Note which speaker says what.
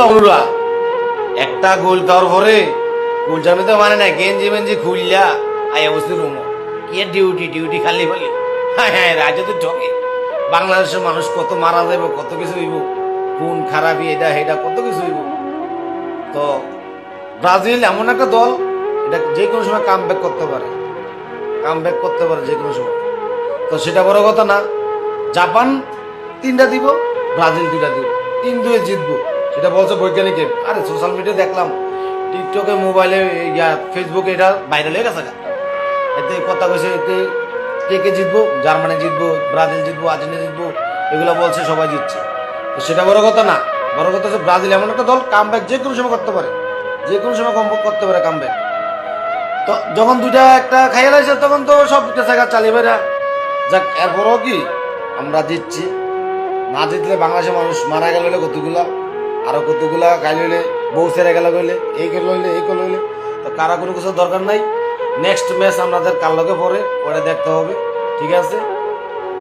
Speaker 1: অনুরা একটা গোল খাওয়ার পরে গোল জানো তো মানে না গেঞ্জি মেঞ্জি খুললা আই অবস্থি রুম কি ডিউটি ডিউটি খালি বলি হ্যাঁ হ্যাঁ রাজা তো ঠকে বাংলাদেশের মানুষ কত মারা যাবে কত কিছু হইব খুন খারাপি এটা এটা কত কিছু হইব তো ব্রাজিল এমন একটা দল এটা যে কোনো সময় কাম ব্যাক করতে পারে যে কোনো সময় তো সেটা বড় কথা না জাপান 3টা দিব ব্রাজিল 2টা দিব 3-2 জিতবো সেটা বলছে বৈজ্ঞানিকে আরে সোশ্যাল মিডিয়া দেখলাম টিকটকে মোবাইলে ফেসবুকে এটা ভাইরাল হয়ে গেছে এতে কথা কইছে এতে কে কে জিতবো জার্মানি জিতবো ব্রাজিল জিতবো আর্জেন্টিনা জিতবো এগুলো বলছে সবাই জিতছে তো সেটা বড় কথা না বড় কথা হচ্ছে ব্রাজিল এমন একটা দল কাম ব্যাক যে কোনো সময় করতে পারে যে কোনো সময় করতে পারে কাম ব্যাক তো যখন 2টা একটা খাইয়ে লাগছে তখন তো সব জায়গা চালিয়ে বেড়া যাক এরপরও কি আমরা জিতছি না জিতলে বাংলাদেশের মানুষ মারা গেল কতগুলা আরো কতগুলা গাইল হইলে বউ ছেড়ে গেল হইলে এই করলে হইলে তো কারা কোনো কিছু দরকার নাই নেক্সট ম্যাচ আমাদের কার লগে পরে ওটা দেখতে হবে ঠিক আছে